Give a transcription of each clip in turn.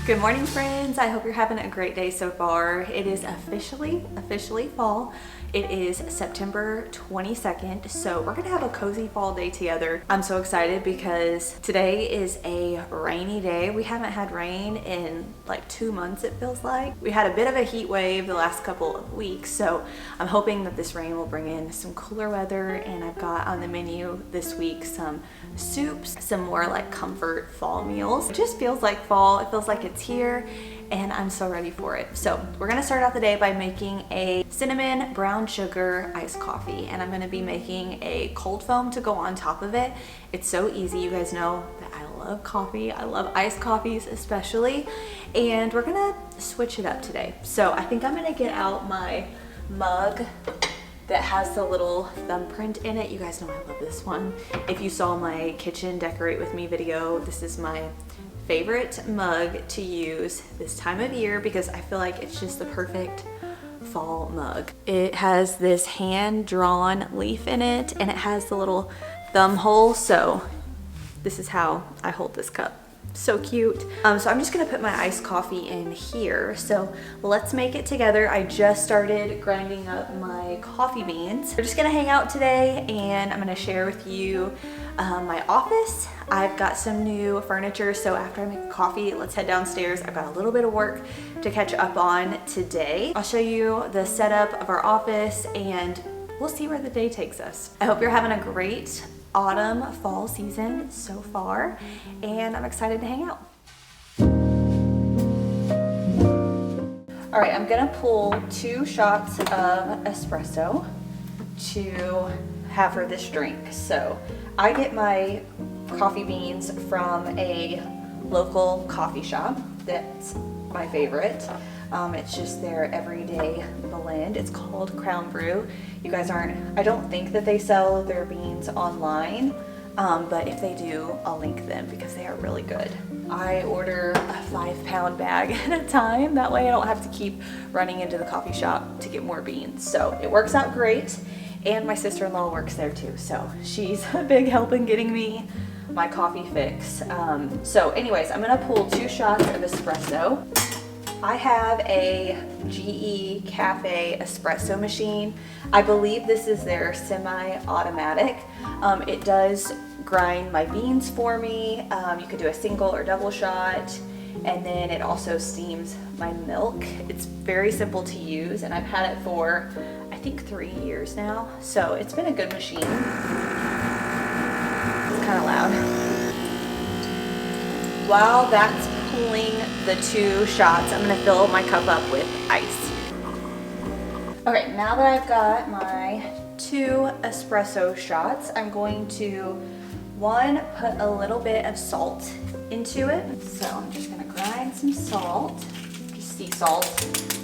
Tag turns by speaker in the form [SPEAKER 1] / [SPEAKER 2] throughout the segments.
[SPEAKER 1] Good morning, friends. I hope you're having a great day so far. It is officially fall. It is September 22nd, so we're gonna have a cozy fall day together. I'm so excited because today is a rainy day. We haven't had rain in like 2 months, it feels like. We had a bit of a heat wave the last couple of weeks, so I'm hoping that this rain will bring in some cooler weather. And I've got on the menu this week some soups, some more like comfort fall meals. It just feels like fall. It feels like it's here, and I'm so ready for it. So we're gonna start out the day by making a cinnamon brown sugar iced coffee, and I'm gonna be making a cold foam to go on top of it. It's so easy. You guys know that I love coffee. I love iced coffees especially, and we're gonna switch it up today. So I think I'm gonna get out my mug that has the little thumbprint in it. You guys know I love this one. If you saw my kitchen decorate with me video, this is my favorite mug to use this time of year because I feel like it's just the perfect fall mug. It has this hand-drawn leaf in it, and it has the little thumb hole, so this is how I hold this cup. So cute. So I'm just gonna put my iced coffee in here. So let's make it together. I just started grinding up my coffee beans. We're just gonna hang out today, and I'm gonna share with you my office. I've got some new furniture, so after I make coffee, let's head downstairs. I've got a little bit of work to catch up on today. I'll show you the setup of our office, and we'll see where the day takes us. I hope you're having a great autumn fall season so far, and I'm excited to hang out. All right, I'm gonna pull 2 shots of espresso to have for this drink. So I get my coffee beans from a local coffee shop that's my favorite. It's just their everyday blend. It's called Crown Brew. You guys I don't think that they sell their beans online, but if they do, I'll link them because they are really good. I order a 5-pound bag at a time. That way I don't have to keep running into the coffee shop to get more beans. So it works out great. And my sister-in-law works there too, so she's a big help in getting me my coffee fix. So anyways, I'm gonna pull 2 shots of espresso. I have a GE Cafe espresso machine. I believe this is their semi-automatic. It does grind my beans for me. You could do a single or double shot, and then it also steams my milk. It's very simple to use, and I've had it for I think 3 years now, so it's been a good machine. It's kind of loud. While that's pulling the 2 shots, I'm gonna fill my cup up with ice. Okay, now that I've got my 2 espresso shots, I'm going to, put a little bit of salt into it. So I'm just gonna grind some salt, just sea salt.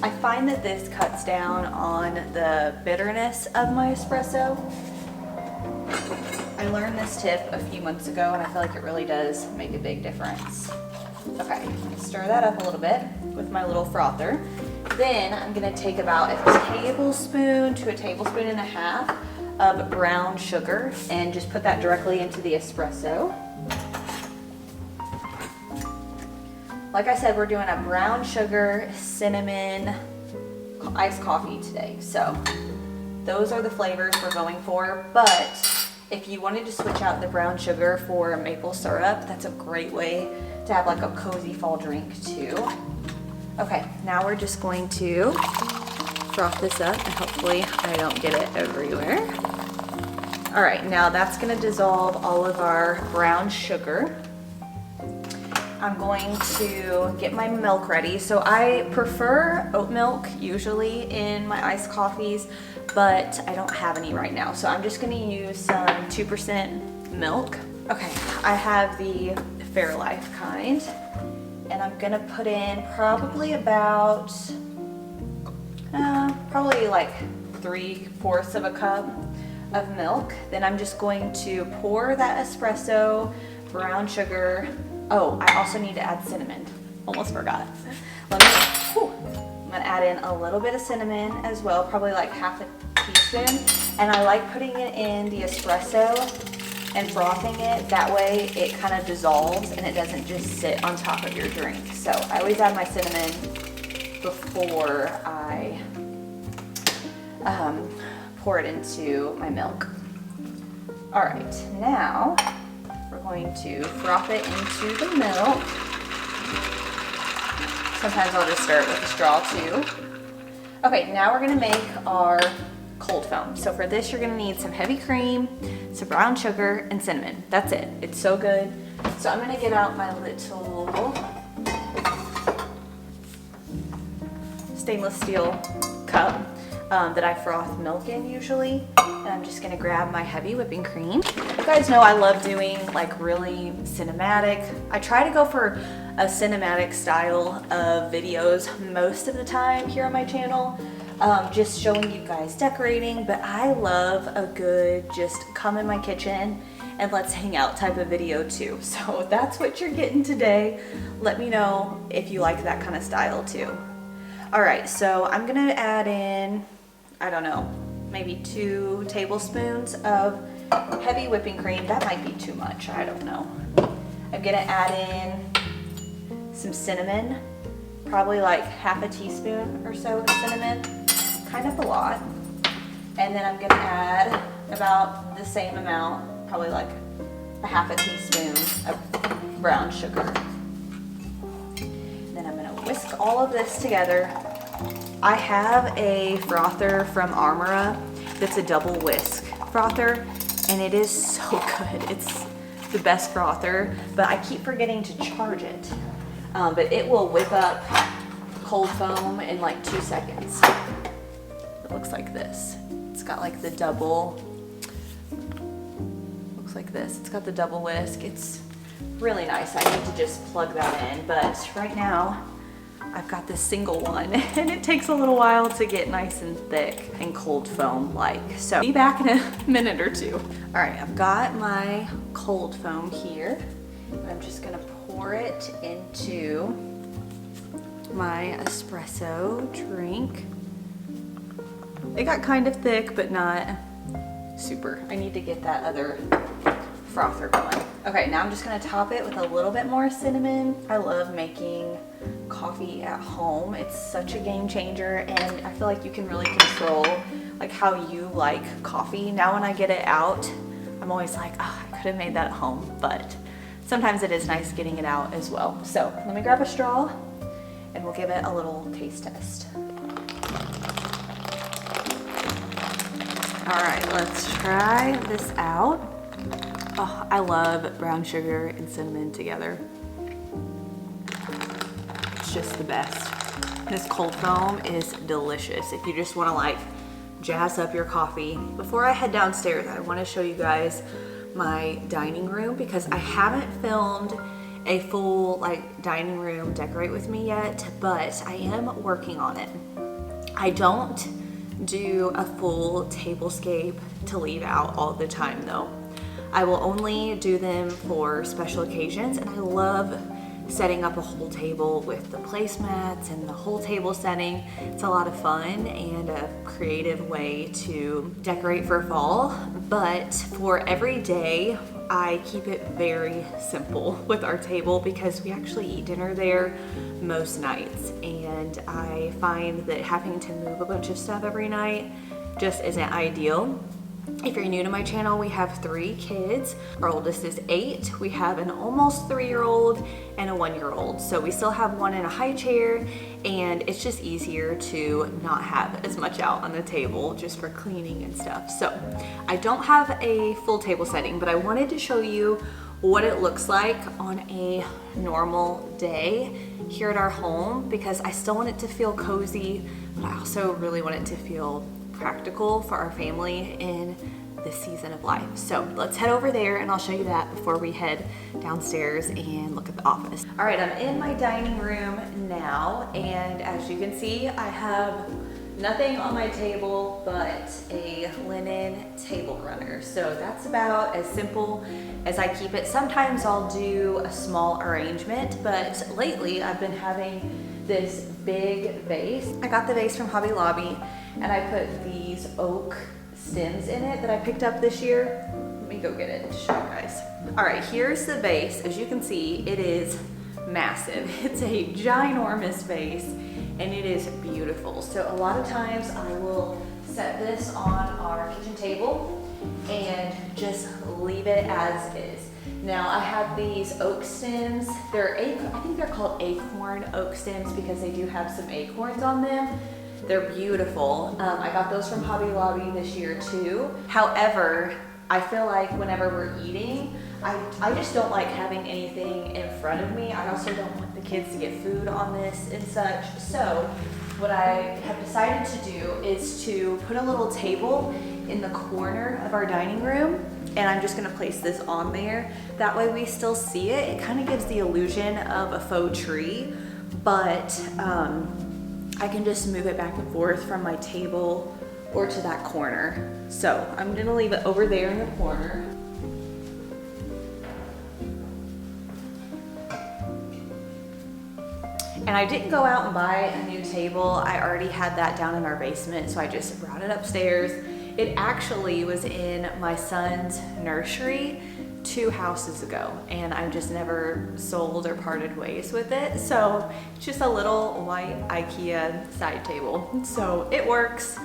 [SPEAKER 1] I find that this cuts down on the bitterness of my espresso. I learned this tip a few months ago, and I feel like it really does make a big difference. Okay, I'm gonna stir that up a little bit with my little frother. Then I'm gonna take about a tablespoon to a tablespoon and a half of brown sugar and just put that directly into the espresso. Like I said, we're doing a brown sugar cinnamon iced coffee today. So those are the flavors we're going for, but if you wanted to switch out the brown sugar for maple syrup, that's a great way to have like a cozy fall drink too. Okay, now we're just going to froth this up, and hopefully I don't get it everywhere. All right, now that's gonna dissolve all of our brown sugar. I'm going to get my milk ready. So I prefer oat milk usually in my iced coffees, but I don't have any right now. So I'm just gonna use some 2% milk. Okay, I have the Fairlife kind, and I'm gonna put in probably about, probably like 3/4 of a cup of milk. Then I'm just going to pour that espresso, brown sugar. Oh, I also need to add cinnamon. Almost forgot. I'm gonna add in a little bit of cinnamon as well, probably like half a teaspoon. And I like putting it in the espresso and frothing it. That way it kind of dissolves and it doesn't just sit on top of your drink. So I always add my cinnamon before I pour it into my milk. All right, now we're going to froth it into the milk. Sometimes I'll just stir it with a straw too. Okay, now we're gonna make our cold foam. So for this, you're gonna need some heavy cream, some brown sugar, and cinnamon. That's it. It's so good. So I'm gonna get out my little stainless steel cup that I froth milk in usually. And I'm just gonna grab my heavy whipping cream. You guys know I love doing like really cinematic. I try to go for a cinematic style of videos most of the time here on my channel. Just showing you guys decorating, but I love a good just come in my kitchen and let's hang out type of video too. So that's what you're getting today. Let me know if you like that kind of style too. All right, so I'm gonna add in, I don't know, maybe 2 tablespoons of heavy whipping cream. That might be too much, I don't know. I'm gonna add in some cinnamon, probably like half a teaspoon or so of cinnamon, kind of a lot. And then I'm gonna add about the same amount, probably like a half a teaspoon of brown sugar. Then I'm gonna whisk all of this together. I have a frother from Armora that's a double whisk frother, and it is so good. It's the best frother, but I keep forgetting to charge it. But it will whip up cold foam in like 2 seconds. It looks like this. It's got like the double, looks like this. It's got the double whisk. It's really nice. I need to just plug that in, but right now I've got this single one and it takes a little while to get nice and thick and cold foam like. So be back in a minute or two. All right, I've got my cold foam here. And I'm just gonna pour it into my espresso drink. It got kind of thick, but not super. I need to get that other frother going. Okay, now I'm just gonna top it with a little bit more cinnamon. I love making coffee at home. It's such a game changer, and I feel like you can really control like how you like coffee. Now when I get it out, I'm always like, oh, I could have made that at home, but sometimes it is nice getting it out as well. So let me grab a straw and we'll give it a little taste test. All right, let's try this out. Oh, I love brown sugar and cinnamon together. It's just the best. This cold foam is delicious if you just want to like jazz up your coffee. Before I head downstairs, I want to show you guys my dining room because I haven't filmed a full like dining room decorate with me yet, but I am working on it. I don't do a full tablescape to leave out all the time though. I will only do them for special occasions, and I love setting up a whole table with the placemats and the whole table setting. It's a lot of fun and a creative way to decorate for fall, but for every day, I keep it very simple with our table because we actually eat dinner there most nights, and I find that having to move a bunch of stuff every night just isn't ideal. If you're new to my channel, we have 3 kids. Our oldest is 8. We have an almost 3-year-old and a 1-year-old. So we still have one in a high chair, and it's just easier to not have as much out on the table just for cleaning and stuff. So I don't have a full table setting, but I wanted to show you what it looks like on a normal day here at our home because I still want it to feel cozy, but I also really want it to feel practical for our family in this season of life. So let's head over there and I'll show you that before we head downstairs and look at the office. All right, I'm in my dining room now, and as you can see, I have nothing on my table but a linen table runner. So that's about as simple as I keep it. Sometimes I'll do a small arrangement, but lately I've been having this big vase. I got the vase from Hobby Lobby, and I put these oak stems in it that I picked up this year. me go get it to show you guys. All right, here's the vase. As you can see, it is massive. It's a ginormous vase and it is beautiful. So a lot of times I will set this on our kitchen table and just leave it as is. Now I have these oak stems. I think they're called acorn oak stems because they do have some acorns on them. They're beautiful. I got those from Hobby Lobby this year too. However, I feel like whenever we're eating, I just don't like having anything in front of me. I also don't want the kids to get food on this and such. So what I have decided to do is to put a little table in the corner of our dining room, and I'm just gonna place this on there. That way we still see it. It kind of gives the illusion of a faux tree, but I can just move it back and forth from my table or to that corner. So I'm gonna leave it over there in the corner. And I didn't go out and buy a new table. I already had that down in our basement, so I just brought it upstairs. It actually was in my son's nursery 2 houses ago, and I've just never sold or parted ways with it. So it's just a little white IKEA side table. So it works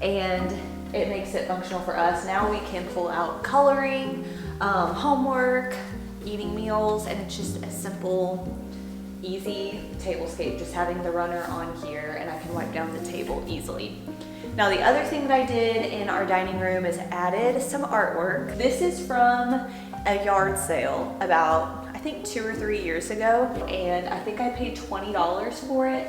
[SPEAKER 1] and it makes it functional for us. Now we can pull out coloring, homework, eating meals, and it's just a simple, easy tablescape, just having the runner on here, and I can wipe down the table easily. Now the other thing that I did in our dining room is added some artwork. This is from a yard sale about, I think 2 or 3 years ago, and I think I paid $20 for it.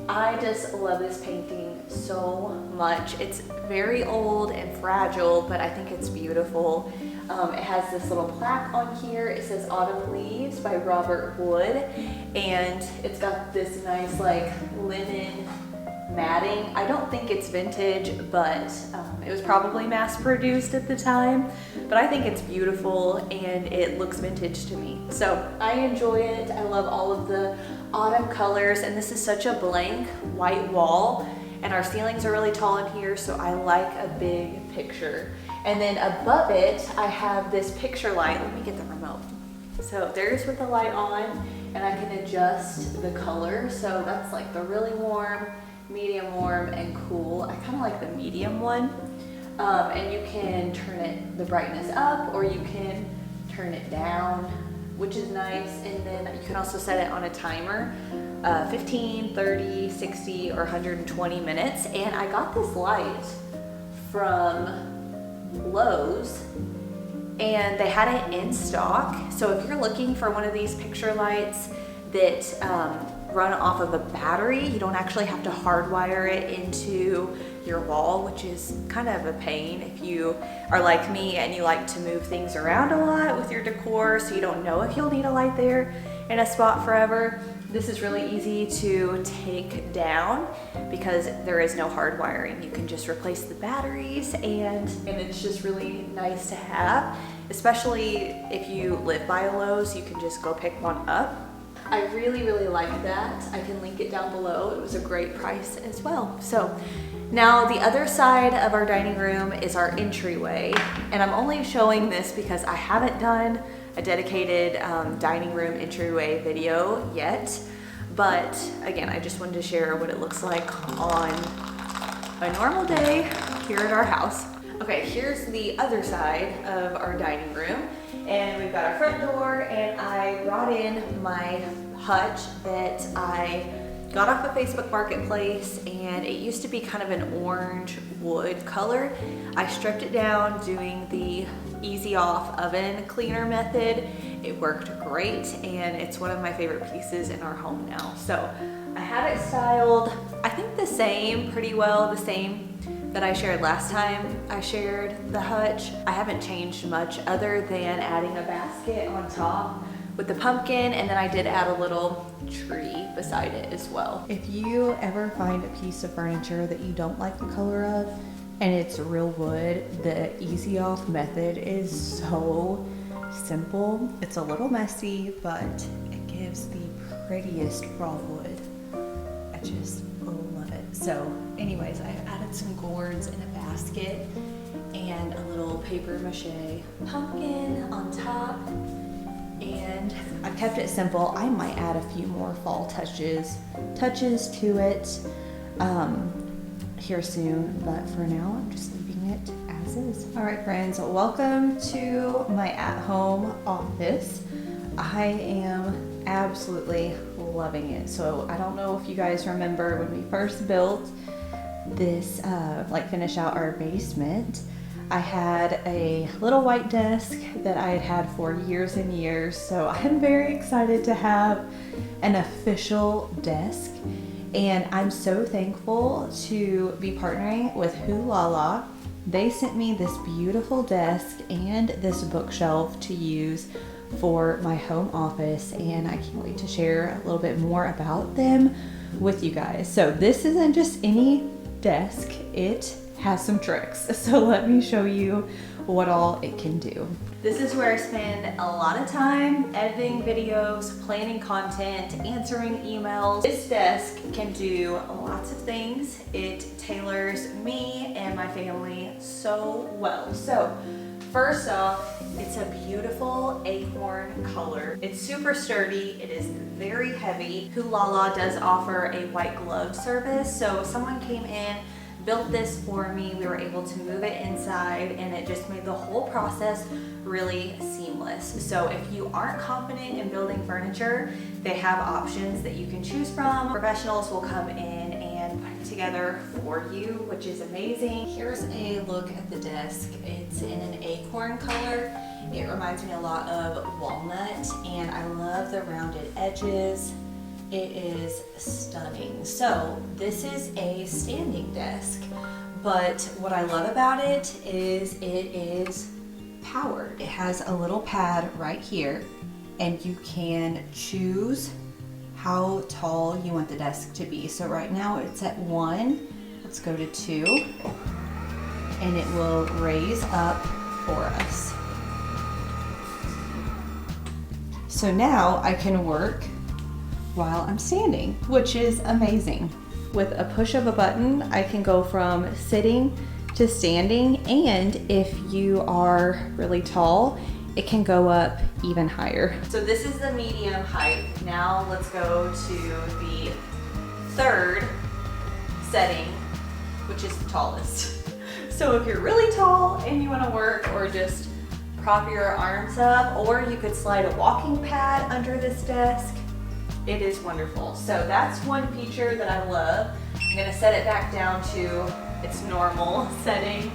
[SPEAKER 1] I just love this painting so much. It's very old and fragile, but I think it's beautiful. It has this little plaque on here. It says Autumn Leaves by Robert Wood, and it's got this nice like linen matting. I don't think it's vintage, but it was probably mass produced at the time, but I think it's beautiful and it looks vintage to me. So I enjoy it. I love all of the autumn colors, and this is such a blank white wall, and our ceilings are really tall in here, so I like a big picture. And then above it, I have this picture light. Let me get the remote. So there's with the light on, and I can adjust the color. So that's like the really warm, medium warm, and cool. I kind of like the medium one. And you can turn the brightness up, or you can turn it down, which is nice. And then you can also set it on a timer, 15, 30, 60, or 120 minutes. And I got this light from Lowe's, and they had it in stock. So if you're looking for one of these picture lights that run off of a battery, you don't actually have to hardwire it into your wall, which is kind of a pain if you are like me and you like to move things around a lot with your decor, so you don't know if you'll need a light there in a spot forever. This is really easy to take down because there is no hard wiring. You can just replace the batteries, and it's just really nice to have, especially if you live by a Lowe's. You can just go pick one up. I really, really like that. I can link it down below. It was a great price as well. So now the other side of our dining room is our entryway, and I'm only showing this because I haven't done a dedicated dining room entryway video yet, but again, I just wanted to share what it looks like on a normal day here at our house. Okay, here's the other side of our dining room, and we've got our front door, and I brought in my hutch that I got off of Facebook Marketplace, and it used to be kind of an orange wood color. I stripped it down doing the easy off oven cleaner method. It worked great, and it's one of my favorite pieces in our home now. So I had it styled, I think pretty well the same that I shared last time I shared the hutch. I haven't changed much other than adding a basket on top with the pumpkin, and then I did add a little tree beside it as well. If you ever find a piece of furniture that you don't like the color of and it's real wood, the easy off method is so simple. It's a little messy, but it gives the prettiest raw wood. I just love it. So anyways, I've added some gourds in a basket, and a little paper mache pumpkin on top. And I've kept it simple. I might add a few more fall touches to it here soon, but for now I'm just leaving it as is. All right, friends, welcome to my at-home office. I am absolutely loving it. So I don't know if you guys remember when we first built this, finish out our basement, I had a little white desk that I had had for years and years. So I'm very excited to have an official desk. And I'm so thankful to be partnering with Hulala. They sent me this beautiful desk and this bookshelf to use for my home office, and I can't wait to share a little bit more about them with you guys. So this isn't just any desk, it has some tricks. So let me show you what all it can do. This is where I spend a lot of time editing videos, planning content, answering emails. This desk can do lots of things. It tailors me and my family so well. So first off, it's a beautiful acorn color. It's super sturdy, it is very heavy. Hulala does offer a white glove service. So someone came in, built this for me, we were able to move it inside, and it just made the whole process really seamless. So if you aren't confident in building furniture, they have options that you can choose from. Professionals will come in and put it together for you, which is amazing. Here's a look at the desk. It's in an acorn color. It reminds me a lot of walnut, and I love the rounded edges. It is stunning. So this is a standing desk, but what I love about it is it is powered. It has a little pad right here, and you can choose how tall you want the desk to be. So right now it's at 1. Let's go to 2, and it will raise up for us. So now I can work while I'm standing, which is amazing. With a push of a button, I can go from sitting to standing, and if you are really tall, it can go up even higher. So this is the medium height. Now let's go to the third setting, which is the tallest. So if you're really tall and you wanna work, or just prop your arms up, or you could slide a walking pad under this desk, it is wonderful. So that's one feature that I love. I'm gonna set it back down to its normal setting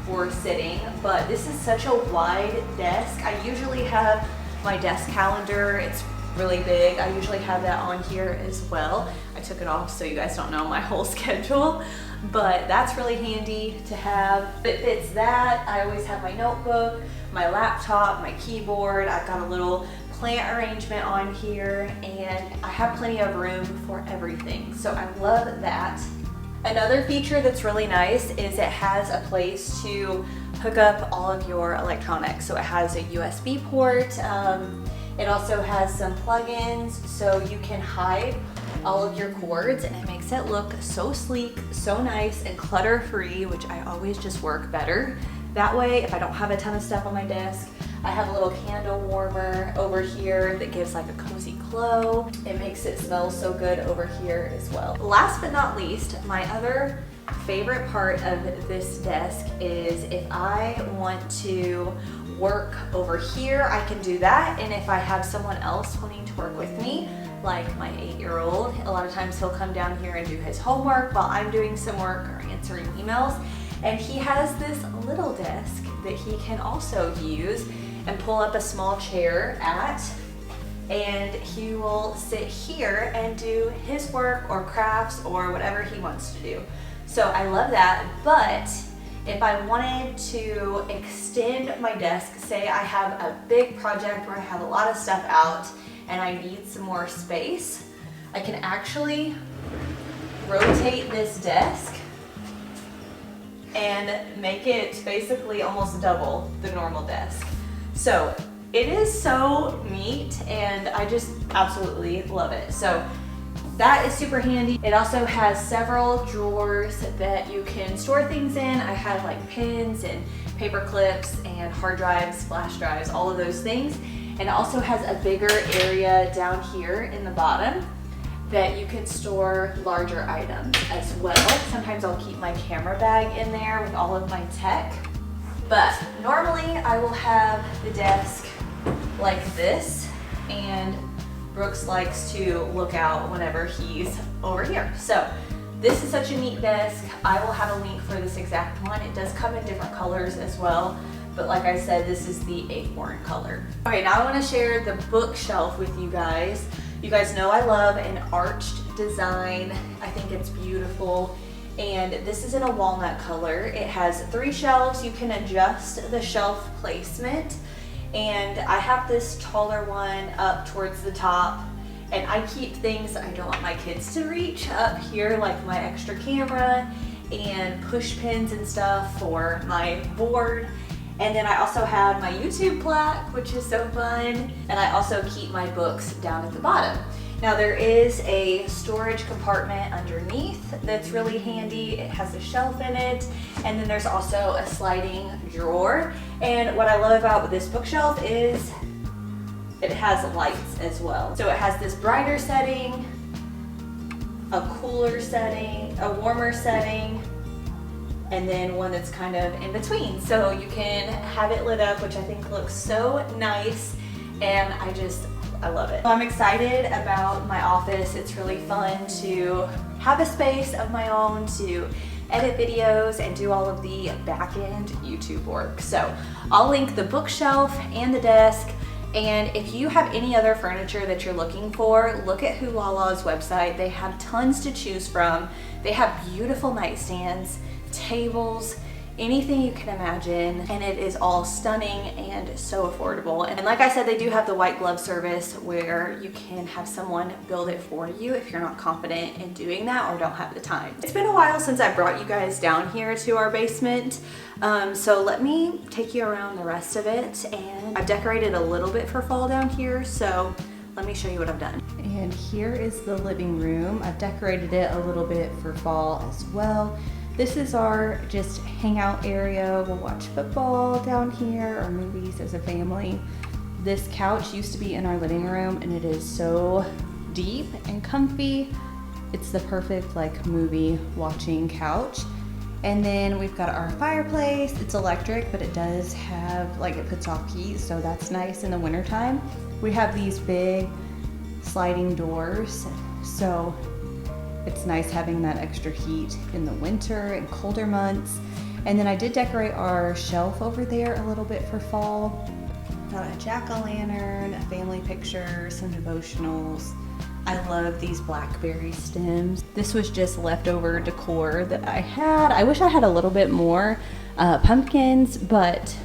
[SPEAKER 1] for sitting, but this is such a wide desk. I usually have my desk calendar. It's really big. I usually have that on here as well. I took it off so you guys don't know my whole schedule, but that's really handy to have. It fits that. I always have my notebook, my laptop, my keyboard. I've got a little plant arrangement on here, and I have plenty of room for everything. So I love that. Another feature that's really nice is it has a place to hook up all of your electronics. So it has a USB port. It also has some plugins, so you can hide all of your cords, and it makes it look so sleek, so nice, and clutter-free, which I always just work better that way. If I don't have a ton of stuff on my desk, I have a little candle warmer over here that gives like a cozy glow. It makes it smell so good over here as well. Last but not least, my other favorite part of this desk is if I want to work over here, I can do that. And if I have someone else wanting to work with me, like my 8-year-old, a lot of times he'll come down here and do his homework while I'm doing some work or answering emails. And he has this little desk that he can also use and pull up a small chair at, and he will sit here and do his work or crafts or whatever he wants to do. So I love that. But if I wanted to extend my desk, say I have a big project where I have a lot of stuff out and I need some more space, I can actually rotate this desk and make it basically almost double the normal desk. So it is so neat, and I just absolutely love it. So that is super handy. It also has several drawers that you can store things in. I have like pens and paper clips and hard drives, flash drives, all of those things. And it also has a bigger area down here in the bottom that you can store larger items as well. Sometimes I'll keep my camera bag in there with all of my tech. But normally I will have the desk like this, and Brooks likes to look out whenever he's over here. So this is such a neat desk. I will have a link for this exact one. It does come in different colors as well, but like I said, this is the acorn color. Okay, now I want to share the bookshelf with you guys. You guys know I love an arched design. I think it's beautiful. And this is in a walnut color. It has 3 shelves. You can adjust the shelf placement. And I have this taller one up towards the top, and I keep things I don't want my kids to reach up here, like my extra camera and push pins and stuff for my board. And then I also have my YouTube plaque, which is so fun. And I also keep my books down at the bottom. Now there is a storage compartment underneath that's really handy. It has a shelf in it, and then there's also a sliding drawer. And what I love about this bookshelf is it has lights as well. So it has this brighter setting, a cooler setting, a warmer setting, and then one that's kind of in between. So you can have it lit up, which I think looks so nice, and I love it. So I'm excited about my office. It's really fun to have a space of my own to edit videos and do all of the back-end YouTube work. So I'll link the bookshelf and the desk. And if you have any other furniture that you're looking for, look at Hulala's website. They have tons to choose from. They have beautiful nightstands, tables, anything you can imagine, and it is all stunning and so affordable. And like I said, they do have the white glove service where you can have someone build it for you if you're not confident in doing that or don't have the time. It's been a while since I brought you guys down here to our basement, so let me take you around the rest of it. And I've decorated a little bit for fall down here, so let me show you what I've done. And here is the living room. I've decorated it a little bit for fall as well. This is our just hangout area. We'll watch football down here or movies as a family. This couch used to be in our living room, and it is so deep and comfy. It's the perfect like movie watching couch. And then we've got our fireplace. It's electric, but it does have, like, it puts off heat, so that's nice in the wintertime. We have these big sliding doors, so it's nice having that extra heat in the winter and colder months. And then I did decorate our shelf over there a little bit for fall. Got a jack-o'-lantern, a family picture, some devotionals. I love these blackberry stems. This was just leftover decor that I had. I wish I had a little bit more pumpkins, but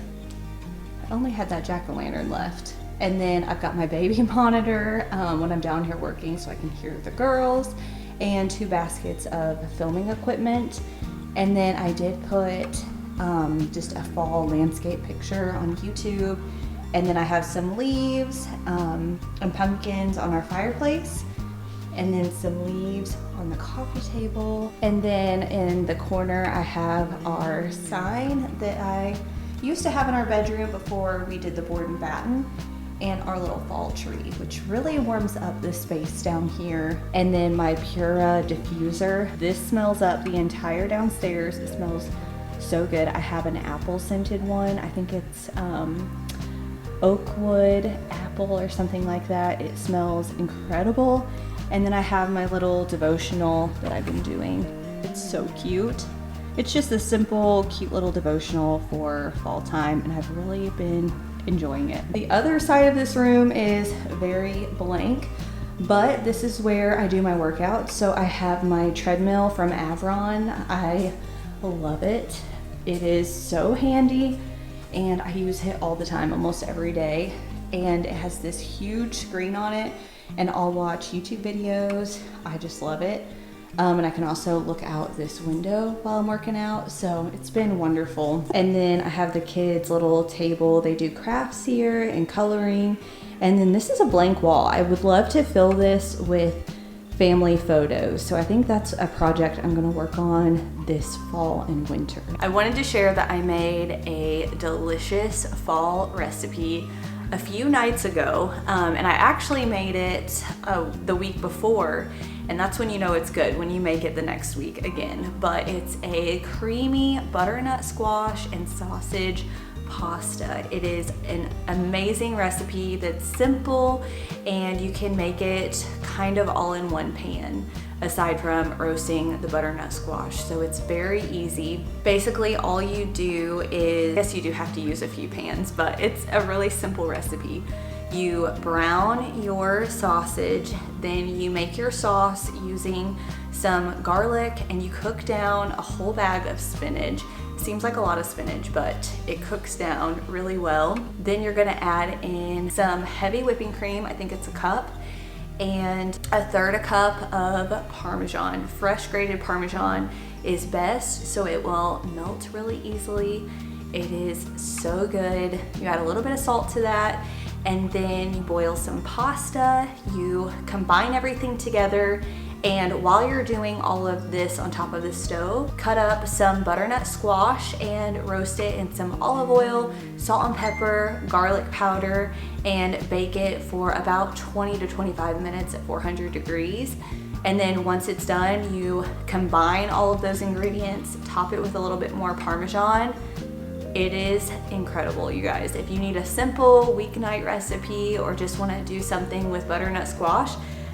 [SPEAKER 1] I only had that jack-o'-lantern left. And then I've got my baby monitor when I'm down here working so I can hear the girls, and 2 baskets of filming equipment. And then I did put just a fall landscape picture on YouTube. And then I have some leaves and pumpkins on our fireplace, and then some leaves on the coffee table. And then in the corner I have our sign that I used to have in our bedroom before we did the board and batten, and our little fall tree, which really warms up this space down here. And then my Pura diffuser. This smells up the entire downstairs. It smells so good. I have an apple scented one. I think it's oakwood apple or something like that. It smells incredible. And then I have my little devotional that I've been doing. It's so cute. It's just a simple, cute little devotional for fall time, and I've really been enjoying it. The other side of this room is very blank, but this is where I do my workouts. So I have my treadmill from Avron. I love it. It is so handy, and I use it all the time, almost every day. And it has this huge screen on it, and I'll watch YouTube videos. I just love it. And I can also look out this window while I'm working out, so it's been wonderful. And then I have the kids' little table. They do crafts here and coloring. And then this is a blank wall. I would love to fill this with family photos. So I think that's a project I'm gonna work on this fall and winter. I wanted to share that I made a delicious fall recipe a few nights ago, and I actually made it the week before, and that's when you know it's good, when you make it the next week again. But it's a creamy butternut squash and sausage pasta. It is an amazing recipe that's simple, and you can make it kind of all in one pan, aside from roasting the butternut squash. So it's very easy. Basically all you do is, I guess you do have to use a few pans, but it's a really simple recipe. You brown your sausage, then you make your sauce using some garlic, and you cook down a whole bag of spinach. Seems like a lot of spinach, but it cooks down really well. Then you're gonna add in some heavy whipping cream, I think it's a cup, and 1/3 cup of Parmesan. Fresh grated Parmesan is best, so it will melt really easily. It is so good. You add a little bit of salt to that, and then you boil some pasta. You combine everything together, and while you're doing all of this on top of the stove, cut up some butternut squash and roast it in some olive oil, salt and pepper, garlic powder, and bake it for about 20 to 25 minutes at 400 degrees. And then once it's done, you combine all of those ingredients, top it with a little bit more Parmesan. It is incredible, you guys. If you need a simple weeknight recipe or just want to do something with butternut squash,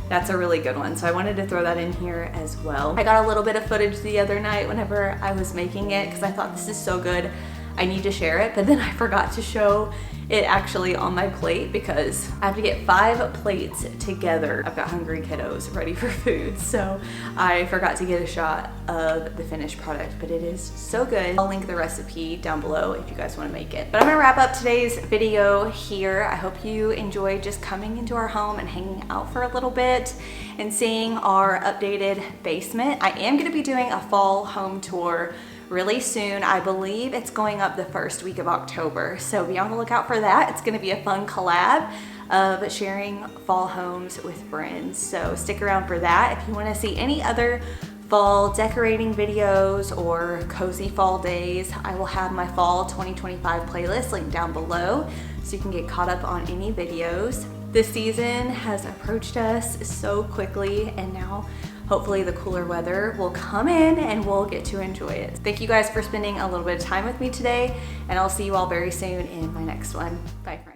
[SPEAKER 1] that's a really good one. So I wanted to throw that in here as well. I got a little bit of footage the other night whenever I was making it, because I thought this is so good, I need to share it, but then I forgot to show it actually on my plate because I have to get 5 plates together. I've got hungry kiddos ready for food, so I forgot to get a shot of the finished product, but it is so good. I'll link the recipe down below if you guys want to make it. But I'm gonna wrap up today's video here. I hope you enjoyed just coming into our home and hanging out for a little bit and seeing our updated basement. I am gonna be doing a fall home tour really soon. I believe it's going up the first week of October, so be on the lookout for that. It's gonna be a fun collab of sharing fall homes with friends, so stick around for that. If you wanna see any other fall decorating videos or cozy fall days, I will have my fall 2025 playlist linked down below so you can get caught up on any videos. This season has approached us so quickly, and now hopefully the cooler weather will come in and we'll get to enjoy it. Thank you guys for spending a little bit of time with me today, and I'll see you all very soon in my next one. Bye, friends.